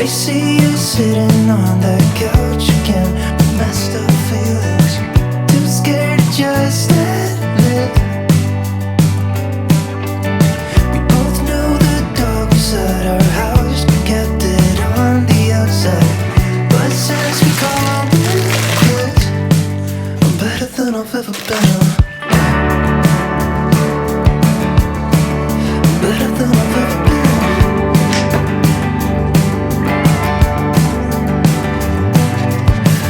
I see you sitting on that couch again with messed up feelings, too scared to just admit. We both knew the dog was at our house, but kept it on the outside. But since we called it quits, I'm better than I've ever been. Better than I've ever been.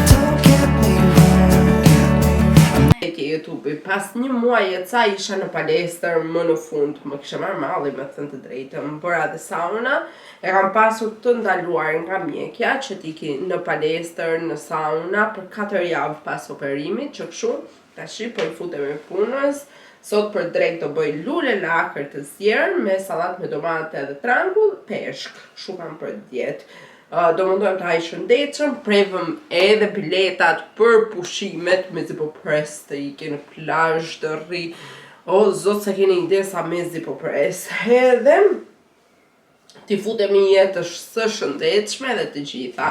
Don't get me wrong. YouTube, pas një muaji ca isha në palestër më në fund, më kisha marrë malli me thënë të drejtën, më bëra dhe sauna, e kam pasur të ndaluar nga mjekja që t'iki në palestër, në sauna për 4 javë pas operimit, që kështu, tashi po I futem e punës. Sot për drejt do bëj lule lakër të zjerë me salat me domate dhe trangull, peshk, shu kam për djetë. Do mundojmë të haj shëndetshëm, prevëm edhe biletat për pushimet, me zi po pres të ike në plazh të rri. O, zotë se keni ide sa me zi po pres. Edhe, t'i futemi jetës së shëndetshme dhe të gjitha.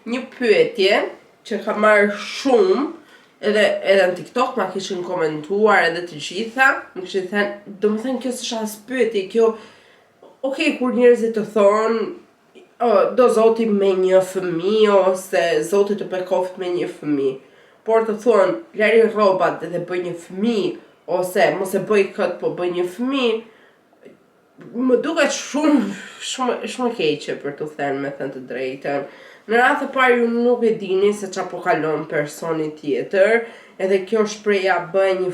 Një pyetje që ka marrë shumë, edhe në TikTok ma kishin komentuar edhe të gjitha, më kishin thënë, do më thënë kjo s'është as pyetje, kjo, okej, kur njerëzit të thonë, do zoti me një fëmijë, ose zoti të bekoft me një fëmijë, por të thonë, lari rrobat dhe bëj një fëmijë, ose mos e bëj këtë, po bëj një fëmijë, më duket shumë keqe për të thënë me thënë të drejtën. Në radhë të parë ju nuk e dini se qa po kalon personi tjetër, edhe kjo shpreha bëj një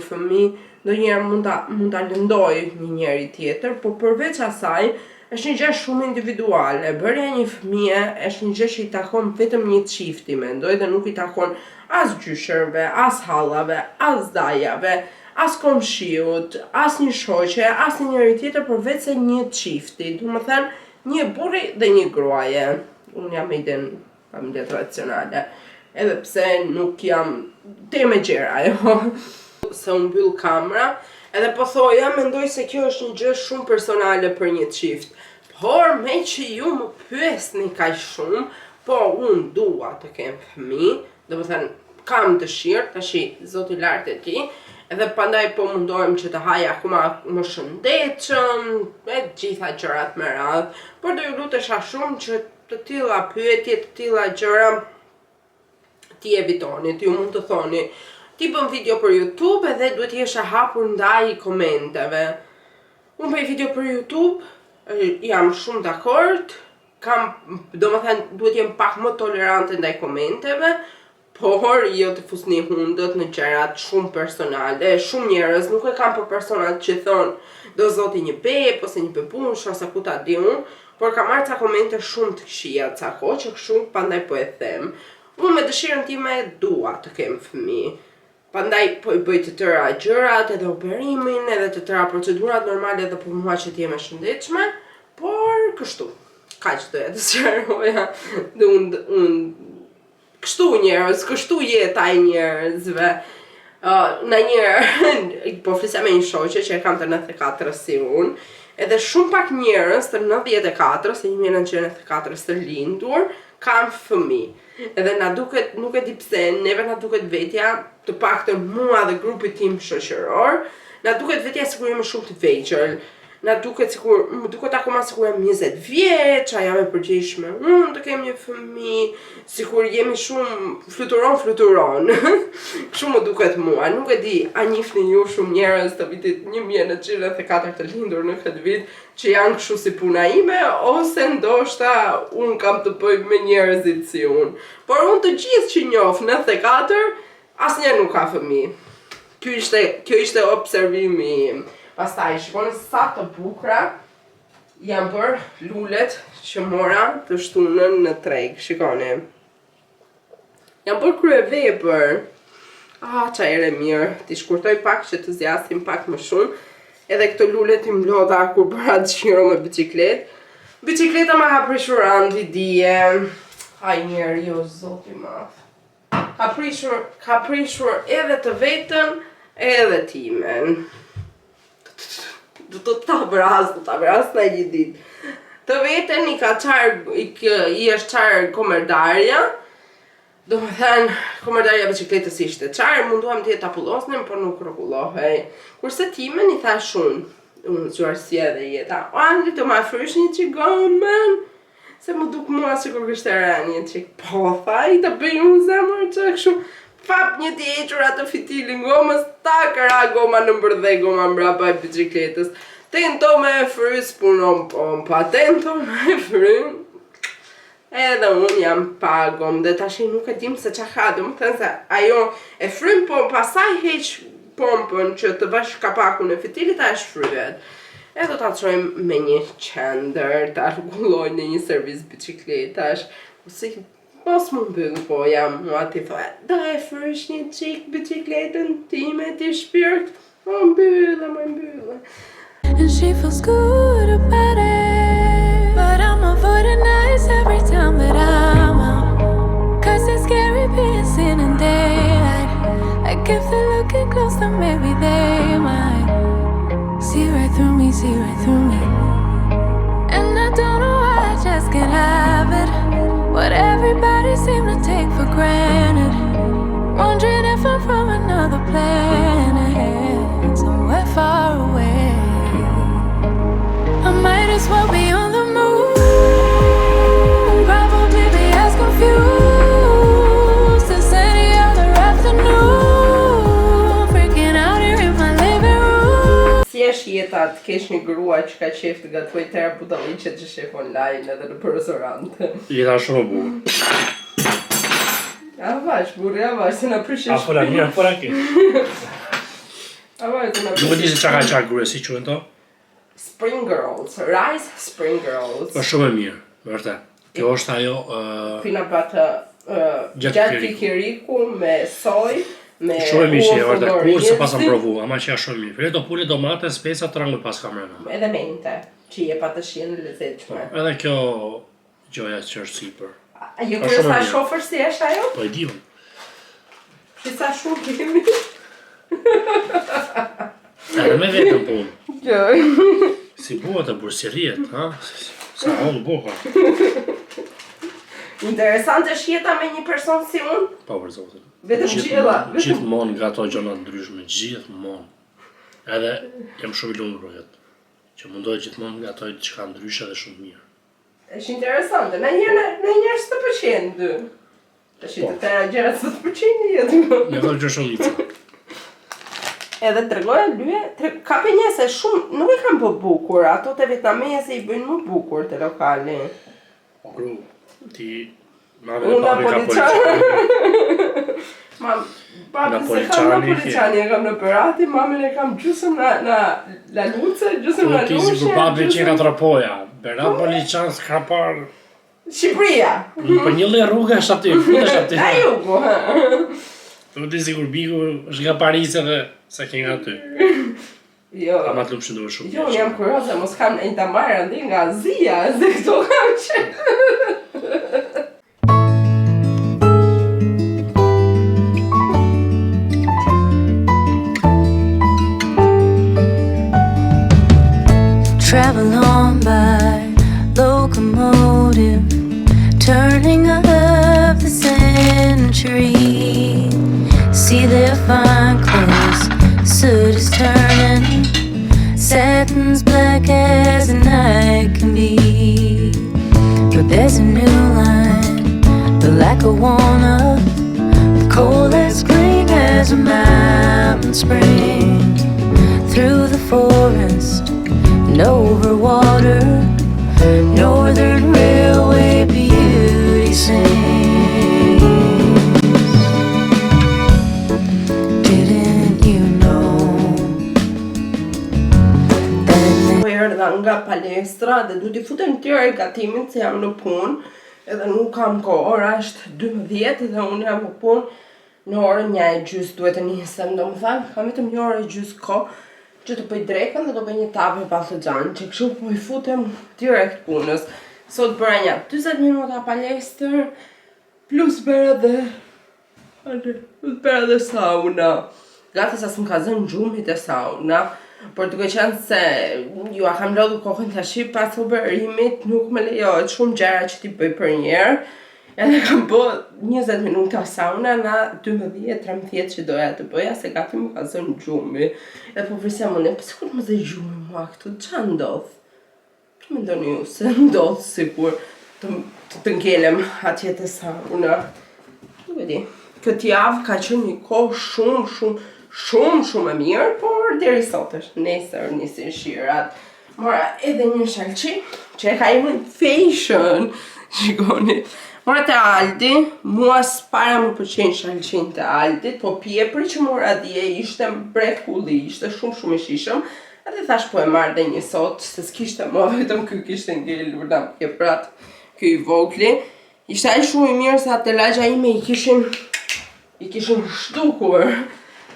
fëmijë, ndonjëherë mund ta lëndoj një njeri tjetër, por përveç asaj, është një gjë shumë individuale. Bërja një fëmije është një gjë që I takon vetëm një çifti, mendoj, dhe nuk I takon as gjyshërve, as hallave, as dajave, as komshiut, as një shoqe, as një njeri tjetër, përveç se një çifti, domethënë një burri dhe një gruaje. Unë jam me iden familje tradicionale, edhe pse nuk jam teme gjera, jo. Se unë mbyll kamera, edhe po thoja, mendoj se kjo është një gjë shumë personale për një çift. Por me që ju më pyesni kaq shumë, po unë dua të kem fëmijë, domethënë kam dëshirë, tashi Zoti lart e di, edhe pandaj po mundohem që të haj akoma më shëndetshëm, me gjitha gjërat me radhë, por do ju lutesha shumë që të tilla pyetje, të tilla gjëra ti evitoni, ti mund të thoni, ti bën video për YouTube edhe duhet jesh e hapur ndaj komenteve. Unë bëj video për YouTube, jam shumë dakord, domethënë duhet jem pak më tolerante ndaj komenteve, por jo të fusni hundët në gjërat shumë personale. Shumë njerëz nuk e kanë për personat që thonë do zoti një beb ose një bebush ose ku ta di unë, por ka marrë ca komente shumë të këqija ca kohë që kështu pandaj po e them. Unë me dëshirën time dua të kem fëmijë. Pandaj po I bëj të tëra gjërat, edhe operimin, edhe të tëra procedurat normale edhe për mua që t'jem e shëndetshme, por kështu. Kaq doja të sqaroja. Dhe unë kështu njerëz, kështu jeta e njerëzve. Në njërë, po flisja me një shoqe që e kam të 94 si unë, edhe shumë pak njerëz të 94, se 1994 të lindur, kam fëmijë. Edhe na duket, nuk e di pse, neve na duket vetja, të paktën mua dhe grupit tim shoqëror, na duket vetja sikur jemi shumë të vegjël. Na duket sikur, më duket akoma sikur jam 20 vjeç, a jam e përgjegjshme unë të kem një fëmijë, sikur jemi shumë fluturon. Kështu më duket mua, nuk e di, a njihni ju shumë njerëz të vitit 1994 të lindur në këtë vit që janë kështu si puna ime, ose ndoshta unë kam të bëj me njerëzit si unë. Por unë të gjithë që njoh 94, asnjëherë nuk ka fëmijë. Kjo ishte observimi im. Pastaj, shikoni sa të bukura janë bërë lulet që mora të shtunën në treg, shikoni. Janë bërë kryevepër. Qa ere mirë, t'i shkurtoj pak që të zjasim pak më shumë. Edhe këto lulet I mblodha kur bëra xhiro me biciklet. Bicikleta ma ka prishur andi dije. Aj njeri, o zoti madh. Ka prishur edhe të vetën, edhe timen. Do të ta vras në një ditë. Të vetën i është qarë komerdarja, do më thënë, komerdarja bicikletës ishte qarë, munduam të jetë apullosnin, por nuk rregullohej. Kurse timen i thash unë zgjuarësia dhe jeta, Andri të ma frysh një qigomën, se më duk mua si kur kështë e rënë një qik, po tha, i të bëj unë zemër që këshu, fap një tjequr atë fitilin gomës, ta këra goma në mbërdhej goma mbrapa e bicikletës, tento me e frys punon pompa, tento me e frym, edhe unë jam pagom dhe tash nuk e dim se qa ha, do më thënë se ajo e frym pompa, pasaj heq pompën që të vash kapakun e fitilit a e shfryet. E do ta çojmë me një qendër, ta rregulloj në një servis bicikletash, si mos më mbyll po jam, mua ti thoya, do e frysh një qik bicikletën time ti shpirt, më mbyllë. And she feels good about it, but I'm avoiding nights every time that I'm out, 'cause it's scary being seen in daylight. Like if they're looking close, then maybe they might see right through me, see right through me. And I don't know why I just can't have it, what everybody seems to take for granted, wondering if I'm from another planet, somewhere far away. I might as well be on the moon, probably be as confused as any other afternoon, freaking out here in my living room. Si është jeta të kesh një grua që ka qef të gatoj tëra budalliqet që shef online edhe në restorante? Jeta shumë e bukur. A vash, burri, a vash, se na prishesh. A fola mirë, fola ke. A vash, se na prishesh. Nuk e di se çka ka çak gruas si quhen to. Spring Girls, Rice Spring Girls. Po shumë e mirë, vërtet. Kjo është ajo Fina patë gjatë kikiriku me soj, me shumë e mirë që e vërtet. Kur se oriensi, pasam provu, ama që është shumë mirë. Fleto pule domate, speca të rangut pas kamerave. edhe mente, që je patë shihen lezetshme. Edhe kjo gjoja që është sipër. A ju Po, kërë shumë sa mirë. shofer si është ajo? Po e di unë. Që sa shumë kemi? Edhe me vetëm punë. Kjo. Si buhet e bursiriet, ha? Sa on buha. Interesante është jeta me një person si unë? Po për zotin. Vetëm gjella. Gjithmonë nga ato gjëra ndryshme, gjithmonë. Edhe jam shumë i lumtur për këtë. Që mundohet gjithmonë nga ato diçka ndryshe dhe shumë mirë. Është interesante. Në njerë së të pëlqen dy. Tash të tëra gjëra së të pëlqen një jetë. Me ato gjë shumë lica. Edhe tregoja lyje, ka për një se shumë nuk i kam për bukur, ato të vietnamese i bëjnë më bukur të lokali. Gru, ti mame dhe Unë papi ka Napoliçani. Papi se kam Napoliçani, e kam në Perati, mamin e kam gjusëm në La Luce, gjusëm në Ti si kur papi që ka trapoja, Berat Poliçan s'ka parë. Shqipëria. Për një lloj rrugash aty, futesh aty. A jugu, ha. Nuk di sigur biku është nga Parisi edhe sa ke nga aty. Jo. Ama të lupshën duhet shumë. Jo, unë jam kurioze, mos kam e të marrë ndi nga Azia, se këto kam që. Travel on by locomotive, turning up the century. See their fine clothes, soot is turning, satin's black as the night can be. But there's a new line, the lack of walnut, the cold as green as a mountain spring. Through the forest and over water, Northern Railway beauty sings. Nga palestra dhe du t'i futem tjera i gatimin se jam në punë edhe nuk kam kohë, ora është 12 dhe unë jam në punë në orën 1:30 duhet të nisem, do më thënë, kam vetëm 1 orë e gjys kohë që të bëj drekën dhe do bëj një tapë me ballxhan, që kështu po i futem direkt punës. Sot bëra një 40 minuta palestër plus bëra dhe sauna. Gati sa s'm ka zënë gjumit e sauna. Por duke qenë se ju a kam lodhur kokën tash pas operimit, nuk më lejohet shumë gjëra që ti bëj për njerë. Edhe kam bë 20 minuta sauna na 12-13 që doja të bëja, se gati më ka zënë gjumi. Edhe po vrisja më po sikur më zë gjumi mua këtu, ç'a ndodh? Që mendoni ju se ndodh sikur të ngelem atje te sauna? Nuk e di. Këtë javë ka qenë një kohë shumë e mirë, por deri sot është. Nesër nisin shirat. Mora edhe një shalqi që e ka imën fashion. Shikoni. Mora te Aldi, mua s'para më pëlqen shalqin te Aldit, po pjepri që mora dje ishte mrekulli, ishte shumë i shishëm. Edhe thash po e marr dhe një sot, se s'kishte më vetëm ky kishte ngelur nga pjeprat, ky i vogli. Ishte ai shumë i mirë se atë lagja ime i kishin shtukur.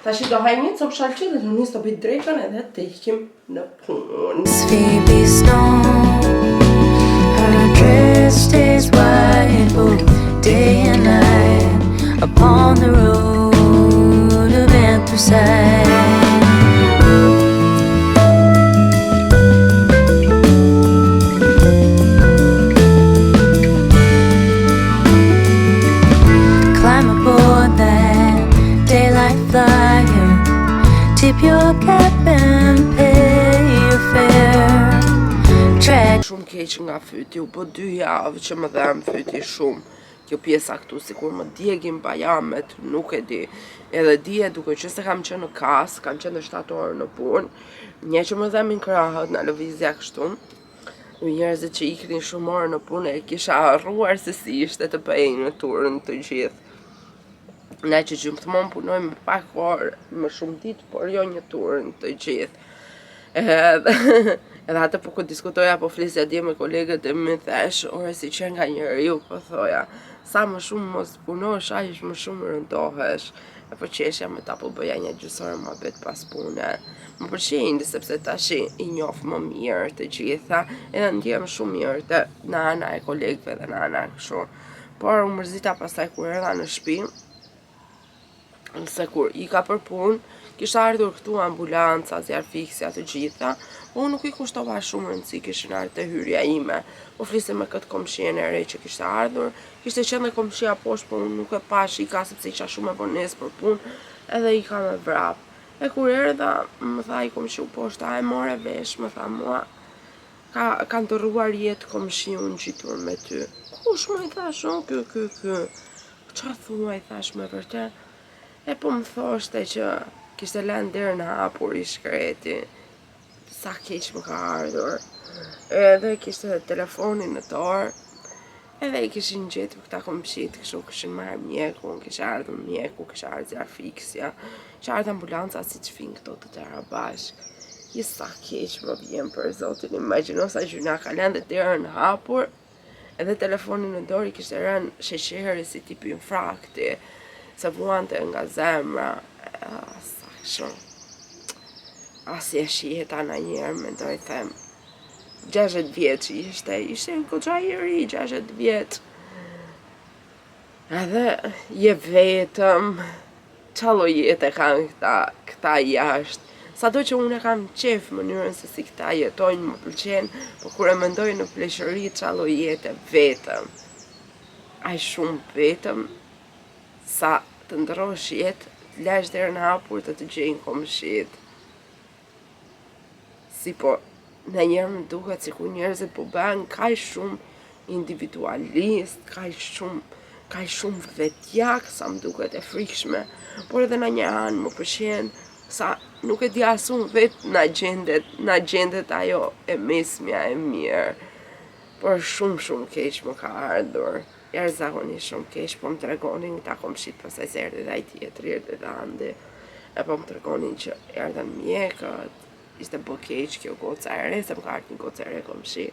Tash do haj një copë shalqi dhe do nis të bëj drekën edhe të ikim në punë. Phoebe Stone, her dress stays white both day and night upon the road of anthracite. Climb aboard that daylight flyer, tip your cap and pay your fare. Track Shumë keq nga fyti, u bë 2 javë që më dhem fyti shumë. Kjo pjesa këtu sikur më djegin bajamet, nuk e di. Edhe dje duke që se kam qenë në kas, kam qenë në 7 orë në punë, një që më dhemin krahët në lëvizja kështu. Njerëzit që iknin shumë orë në punë e kisha harruar se si ishte të bëjnë në turën të gjithë. Ne që gjymëthmon punojmë pak orë, më shumë ditë, por jo një turën të gjithë. Edhe atë po ku diskutoja, po flisja dje me kolegët e më thesh, ore si qenë nga njeriu, po thoja, sa më shumë mos punosh, aq më shumë rëndohesh. E po qeshja me ta po bëja një gjysore më bet pas pune. Më pëlqejnë sepse tash i njoh më mirë të gjitha, edhe ndjem shumë mirë te nana e kolegëve dhe nana kështu. Por u mërzita pastaj kur erdha në shtëpi, se kur i ka për punë, kishte ardhur këtu ambulanca, zjarfiksja të gjitha, unë nuk i kushtova shumë rëndësi, kishin ardhur te hyrja ime. U fliste me këtë komshien e re që kishte ardhur, kishte qenë dhe komshia poshtë, por unë nuk e pash i ka sepse isha shumë e vonesë për punë, edhe i ka me vrap. E kur erdha, më tha i komshiu poshtë, a e more vesh, më tha mua, ka ndërruar jetë komshiu në gjitur me ty. Kush më i thash, ky. Qa thua i thash me vërtet? E po më thoshte që kishte lënë derën hapur i shkreti, sa keq më ka ardhur. Edhe kishte telefonin në dorë, edhe i kishin gjetur këta komshit, kështu kishin marrë mjeku, kishte ardhur mjeku, kishte ardhur zjarfiksja, kishte ardhur ambulanca si që fin këto të tëra bashk. Sa keq më vjen për zotin, imagjino sa gjyna ka lënë dhe derën hapur, edhe telefonin në dorë i kishte rënë sheqeri si tipi infrakti, se vuante nga zemra, sa shumë. Asje shiheta në njerë, me doj them, 60 vjeç ishte një goxha i ri, 60 vjeç. Edhe je vetëm, qallo jetë e kanë këta jashtë. Sado që unë e kam qef mënyrën se si këta jetojnë, më pëlqen, po kur e mendoj në pleshëri, qallo jetë vetëm. Ai shumë vetëm, sa të ndrosh jetë, të lash derën hapur të gjejnë komshit. Si po, në njerë më duket si ku njerëzit po bëhen kaq shumë individualist, kaq shumë vetjak, sa më duket e frikshme. Por edhe në një anë më pëlqen sa nuk e di asun vetë na gjendet ajo e mesmja e mirë. Por shumë keq më ka ardhur. Jashtëzakonisht shumë keq, po më tregonin këta komshit pastaj se erdhi dhe ai tjetri, erdhi dhe andi. E po më tregonin që erdhen mjekët, ishte bë keq kjo goca e re, se më ka ardhur një gocë e re komshi.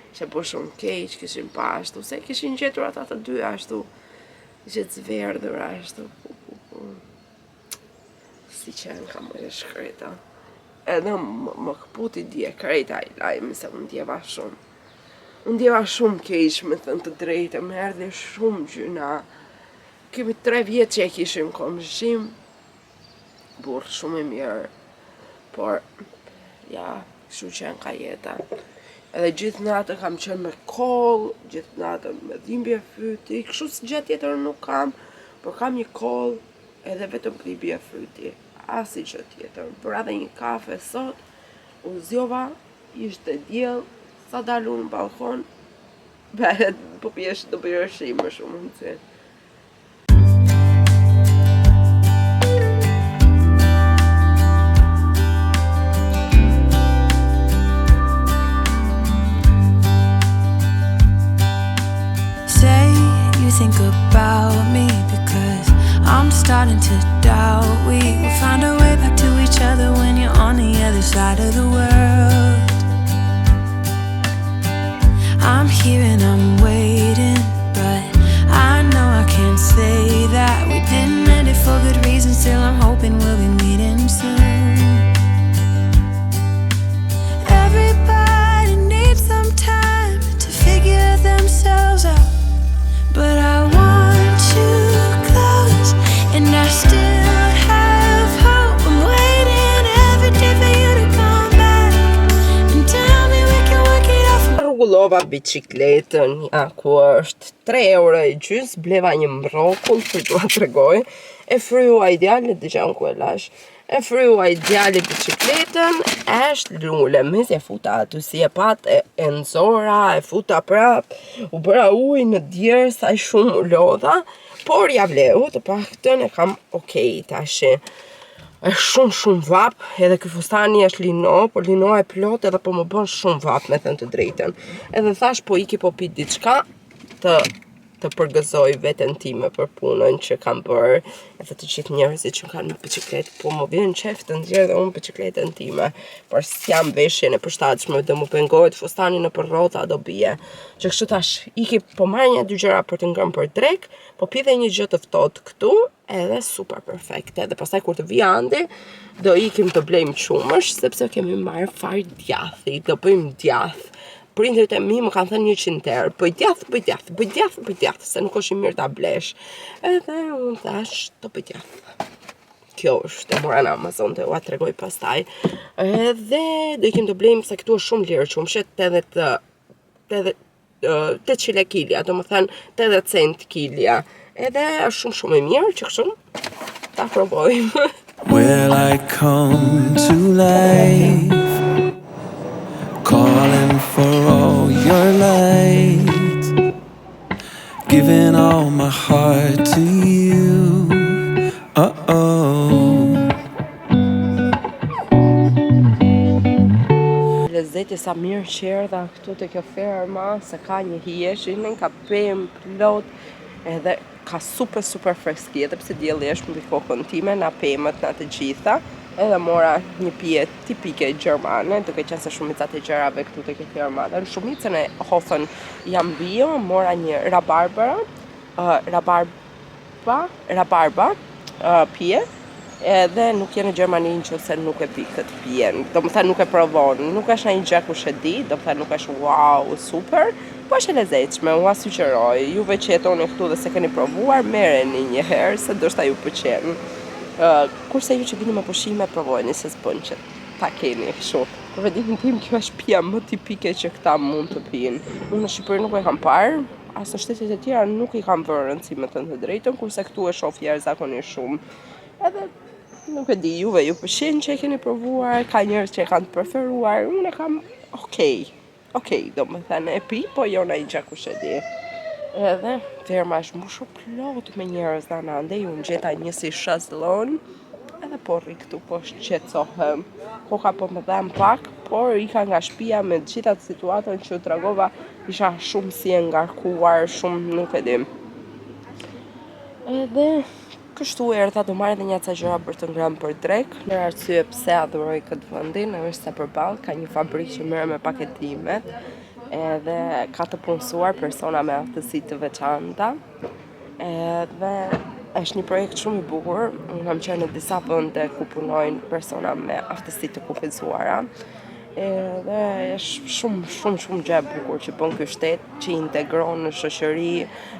Ishte bë shumë keq, kishin pa ashtu, se kishin gjetur ata të dy ashtu. Ishte zverdhur ashtu. Si qenë ka më e shkreta. Edhe më këputi dje krejta i lajmi se unë ndjeva shumë. Unë ndjeva shumë keq, me thënë të drejtë, më erdhi shumë gjyna. Kemi 3 vjetë që e kishim komshim, burë shumë i mirë, por Ja, kështu që ka jeta. Edhe gjithë natën kam qenë me koll, gjithë natën me dhimbje fyti, kështu si gjë tjetër nuk kam, por kam një koll edhe vetëm dhimbje fyti, asnjë gjë tjetër. Por edhe një kafe sot, u zgjova, ishte diell, sa dalu në balkon, po pjesh do bëj më shumë mundsi. Think about me because I'm starting to doubt we will find our way back to each other when you're on the other side of the world. I'm here and I'm waiting, but I know I can't say that we didn't end it for good reason. Still I'm hoping we'll be meeting soon. Everybody needs some time to figure themselves out, but I want you close, and I still have hope. I'm waiting every day for you to come back and tell me we can work it out. Rregullova biçikletën, ja ku është 3,5 €, bleva një mrokull për t'ua tregoj. E fryu djalë, dëgjon ku e lash. E fryu djalë biçikletën, lule, mes e futa aty si e pat, e nxora, e futa prap, u bëra ujë në djerë, sa shumë u lodha, por ja vleu, të paktën e kam okej tash. Është shumë vap, edhe ky fustani është lino, por lino e plot edhe po më bën shumë vap, me thënë të drejtën. Edhe thash po iki po pi diçka të përgëzoj veten time për punën që kam bërë, edhe të gjithë njerëzit që kanë biçikletë, po më vjen qef të nxjerr dhe unë biçikletën time, por s'jam veshjen e përshtatshme, do më pengohet fustani nëpër rrota do bie. Që kështu tash iki po marr 1-2 gjëra për të ngrënë për drek, po pi dhe një gjë të ftohtë këtu, edhe super perfekte. Dhe pastaj kur të vi andi, do ikim të blejmë qumësh, sepse kemi marrë far djathi, do bëjmë djath. Prindërit e mi më kanë thënë 100 herë, bëj djath, se nuk është i mirë ta blesh. Edhe unë thash, do bëj djath. Kjo është, e mora në Amazon, të ua tregoj pastaj. Edhe do ikim të blejmë, se këtu është shumë lirë qumshet, 800 kilja, do më thënë 80 cent kilja. Edhe është shumë e mirë, që kështu ta provojmë. Well, I come to life, calling for all your light, giving all my heart to you. Lezeti sa mirë që erdha këtu te kjo ferma, se ka një hijeshin, ka pemë plot, edhe ka super freski, edhe pse dielli është mbi kokën time, na pemët, na të gjitha. Edhe mora një pije tipike gjermane, duke qenë se shumicat e gjërave këtu te kjo ferma. Dhe në shumicën e hofën jam bio, mora një rabarba pije, edhe nuk je në Gjermani nëse nuk e pi këtë pijen. Do më thënë nuk e provon, nuk është një gjë kush e di, do më thënë nuk është wow, super, po është e lezetshme, ua sugjeroj. Juve që jetoni këtu dhe se keni provuar, merreni një herë, se ndoshta ju pëlqen. Kurse ju që vini me pushime, provojni se s'bën që ta keni kështu. Për vedimin tim, kjo është pija më tipike që këta mund të pinë. Unë në Shqipëri nuk e kam parë, as në shtetet e tjera nuk i kam vënë rëndësi me të drejtën, kurse këtu e shoh jashtëzakonisht shumë. Edhe nuk e di, juve ju pëlqen që e keni provuar, ka njerëz që e kanë preferuar, unë e kam okej, do më thënë e pi, po jo në i gjë kush e di. Edhe ferma është mbushur plot me njerëz dhe andej unë gjeta një si shazllon, edhe po rri këtu po shqetësohem. Koka po më dhem pak, por ika nga shtëpia me të gjitha situatën që tregova, isha shumë si e ngarkuar, shumë nuk e di. Edhe kështu erdha, do marrë edhe një ca gjëra për të ngrënë për drek. Në arsye pse adhuroj këtë vendin, është se përballë ka një fabrikë që merr me paketimet, edhe ka të punësuar persona me aftësi të veçanta. Edhe është një projekt shumë i bukur. Unë kam qenë në disa vende ku punojnë persona me aftësi të kufizuara. Edhe është shumë gjë e bukur që bën ky shtet, që integron në shoqëri,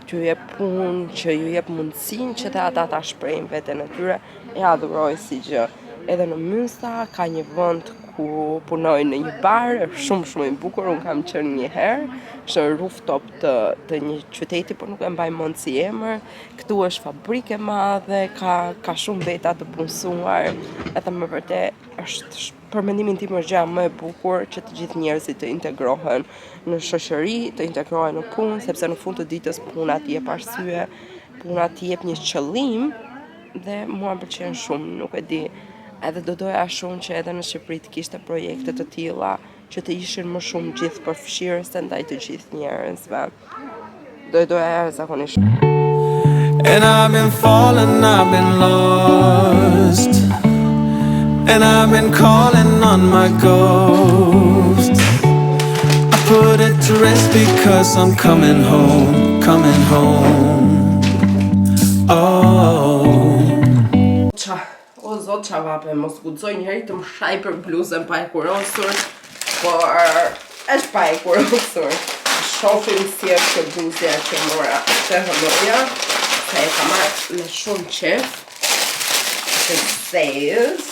që ju jep punë, që ju jep mundësinë që ata ta shprehin veten e tyre, e adhuroj si gjë. Edhe në Mynsa ka një vend ku punoj në një bar, është shumë i bukur, unë kam qenë një herë, është në rooftop të një qyteti, por nuk e mbaj mend si emër. Këtu është fabrikë e madhe, ka shumë veta të punësuar, edhe më vërtet është për mendimin tim është gjëja më e bukur që të gjithë njerëzit të integrohen në shoqëri, të integrohen në punë, sepse në fund të ditës puna ti jep arsye, puna ti jep një qëllim dhe mua më pëlqen shumë, nuk e di. Edhe do doja shumë që edhe në Shqipëri të kishte projekte të tilla që të ishin më shumë gjithë përfshirëse ndaj të gjithë njerëzve. Doja zakonisht. And I've been falling, I've been lost, and I've been calling on my ghost. I put it to rest because I'm coming home, coming home. Oh. O zot qa vape, mos guxoj njëri të më shaj për bluzën pa e kurosur, por është pa e kurosur. Shofim si është kjo bluzja që mora të hëlloja, se e ka marrë me shumë qef, të zez,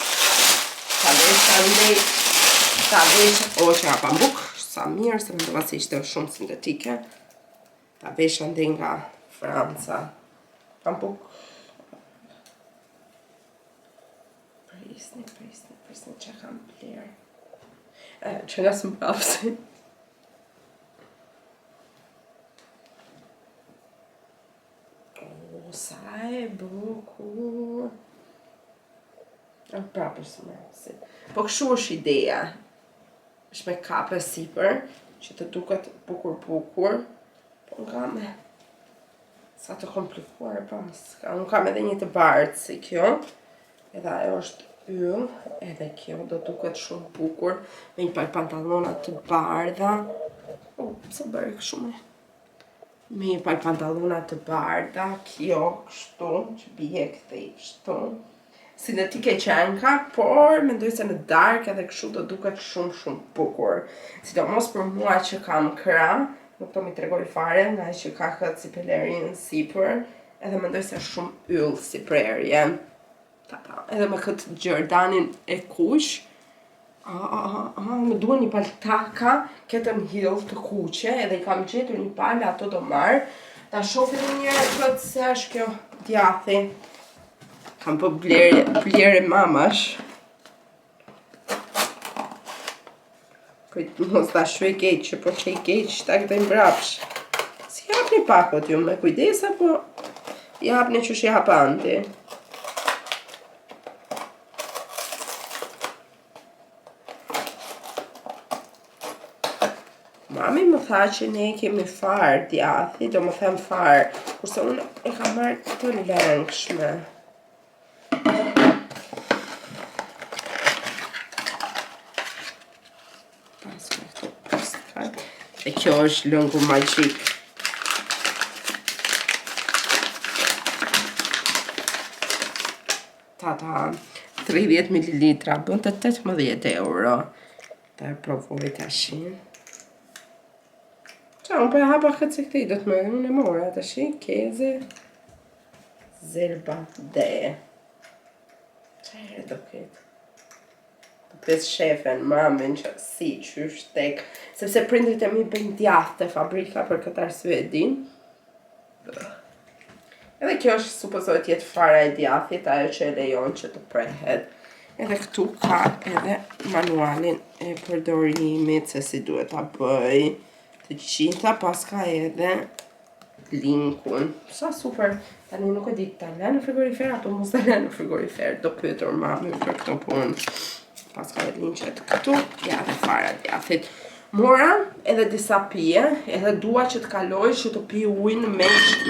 ta vesh, o që nga pambuk, sa mirë, se më dova se ishte shumë sintetike, ta vesh ande nga Franca, pambuk. Prisni që kam blerë. Që nga së mbrapsi. Sa e bukur. Prapër së mbrapsi. Po kështu është ideja. është me kape sipër, që të duket bukur. Po nga me sa të komplikuar e pas. Unë kam edhe një të bardhë si kjo. Edhe ajo është yll, edhe kjo do duket shumë bukur me një par pantallona të bardha. Pse bëri kështu me? Me një par pantallona të bardha, kjo kështu, që bie kthej kështu. Sintetike qenka, por mendoj se në dark edhe kështu do duket shumë bukur. Sidomos për mua që kam krah, nuk do mi tregoj fare, nga që ka këtë si pelerin sipër, edhe mendoj se shumë yll si prerje. Edhe me këtë Gjerdanin e kuq, më duhet një paltaka, ketën hill të kuqe, edhe i kam gjetur një palë, ato do marr. Ta shohim një këtë se është kjo djathi. Kam po blerje mamash. Kujt mos ta shoj keq, që po qej keq, ta këtë mbrapsh. Si hapni pakot ju me kujdes, apo i hapni që shi hapanti? Mami më tha që ne kemi farë djathi, do më them farë, kurse unë e kam marrë të lëngshme. E kjo është lëngu magjik. Tata, 30 ml, bën të 18 euro. Ta e provoj tash. Unë për e hapa këtë se këtej do të më unë e mora, të shi, keze, zelba, dhe. Qere do këtë? Do këtë shefen, mamin, që si, qysh, tek. Sepse prindrit e mi bëjnë djathë të fabrika për këtë arsye e din. Edhe kjo është supozohet jetë fara e djathit, ajo që e lejon që të prehet. Edhe këtu ka edhe manualin e përdorimit, se si duhet ta bëj. Të gjitha, pas ka edhe linkun. Sa super, tani nuk e di ta le në frigorifer, ato mos ta le në frigorifer, do pyetur mamin për këto punë. Pas ka edhe linqet këtu, ja dhe fara djathit. Mora edhe disa pije, edhe dua që të kaloj që të pi ujnë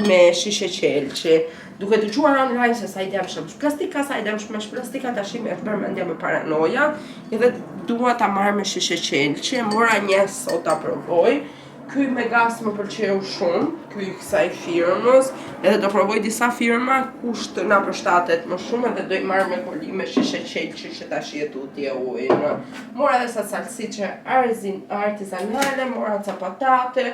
me shishe qelçi. Duke të gjuar online se sa i demshëm plastika, sa i demshëm është plastika, tash më e përmendja me paranoja, edhe dua ta marr me shishe qelçi. Mora një sot ta provoj. Ky me gas më pëlqeu shumë, ky kësaj firmës, edhe do provoj disa firma kusht na përshtatet më shumë, edhe do i marr me koli me shishe qelçi që tash jetu t'je ujnë. Mora edhe sa salsice artizanale, mora ca patate,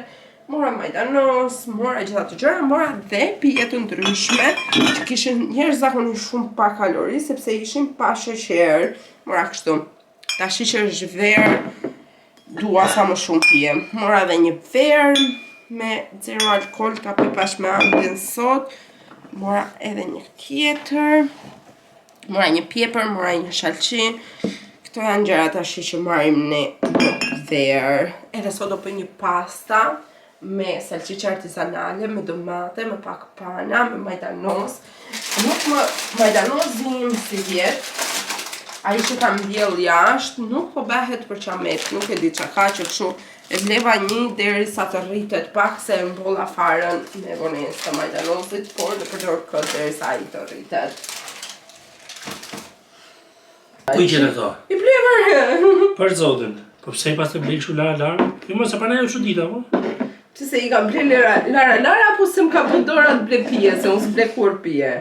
mora majdanos, mora gjitha të gjëra, mora dhe pije të ndryshme, që kishin njerëz zakonisht shumë pa kalori, sepse ishin pa sheqer. Mora kështu. Tashi që është verë, dua sa më shumë pije. Mora edhe një verë me 0 alkohol, ka pipash me andin sot. Mora edhe një tjetër. Mora një pjepër, mora një shalqi. Këto janë gjërat tashi që marrim ne në verë. Edhe sot do bëj një pasta me salcice artizanale, me domate, me pak pana, me majdanos. Nuk më majdanosin si vjetë. Ai që kam mbjell jashtë, nuk po bëhet për qamet, nuk e di çka ka që kështu e vleva një derisa të rritet pak se e mbolla farën me vonesë të majdanosit, por do përdor këtë derisa ai të rritet. Ku i gjenë këto? I bleva. Për zotin. Po pse pas të blej kështu lara? Jo mos e pranaj kështu dita, po? Që se i kam ble lara, apo se më ka përdora të ble pije, se unë s'ble kur pije.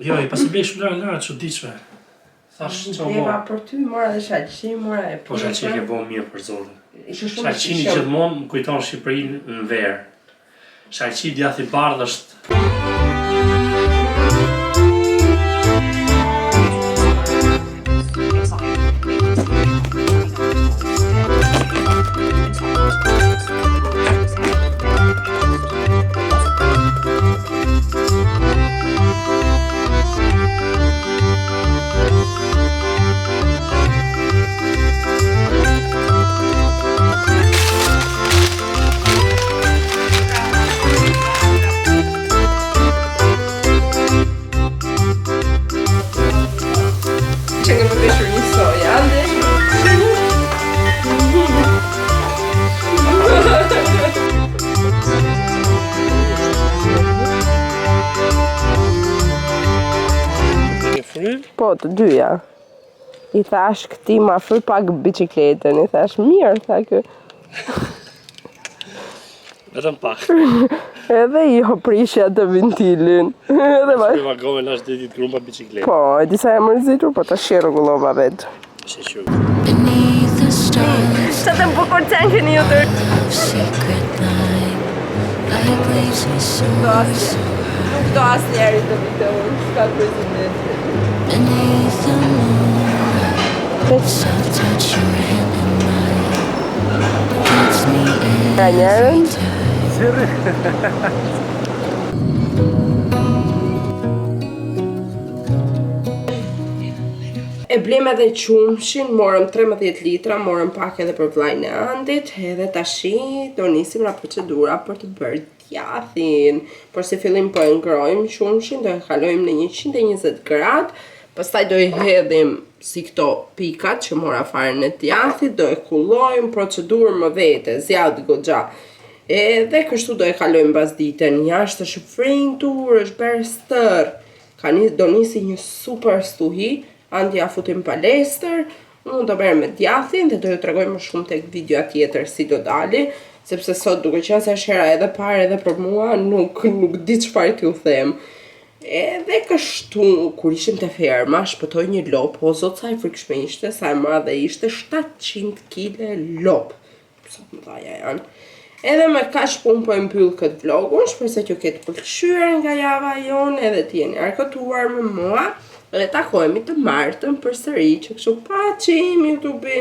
Jo, i pas të blej kështu lara, çuditshme. Thash çfarë Bleva për ty, mora dhe shalqi, mora e pjepër. Po shalqi ke bëu mirë për zotin. Ishte shumë i Shalqini shishëm. gjithmonë më kujton Shqipërinë në verë. Shalqi djathi bardh është Që nga më peshur një soja, Po, të dyja. I thash këti ma fry pak bicikletën, i thash mirë, tha kë. vetëm pak. Edhe jo prishja të ventilin. Edhe ma... Prima gome nash ditit grumba bicikletë. Po, e disa e mërzitur, po të shi rregullova vetë. Shequr. Beneath the stars, Që të bukur të në një tërë. secret line, like lazy souls. Nuk do asë njeri të videon, s'ka president. Beneath the moon, soft touch your hand in mine, gets me in. Ka njerën? E blem edhe qumshin, morëm 13 litra, morëm pak edhe për vlajnë e andit, edhe tashi do nisim nga procedura për të bërë djathin. Por se fillim po e ngrojmë qumshin, do e kalojmë në 120 gradë, pastaj do i hedhim si këto pikat që mora farën e djathit, do e kullojmë procedurë më vete, zjadë goxha. Edhe kështu do e kalojmë pas ditën, jashtë është frintur, është bërë stër. Do nisi një super stuhi, Andi ja futim palestër, unë do bërë me djathin dhe do ju tregoj më shumë tek videoa tjetër si do dali, sepse sot duke qenë se është hera edhe parë edhe për mua, nuk di çfarë t'ju them. Edhe kështu, kur ishim te ferma, shpëtoj një lop, o zot sa i frikshme ishte, sa e madhe ishte, 700 kg lop. Sa më dhaja janë. Edhe me kaq pun po e mbyll këtë vlogun, shpresoj që ketë pëlqyer nga java jonë, edhe t'jeni arkëtuar me mua. Dhe takohemi të martën përsëri, që kështu paqim YouTube.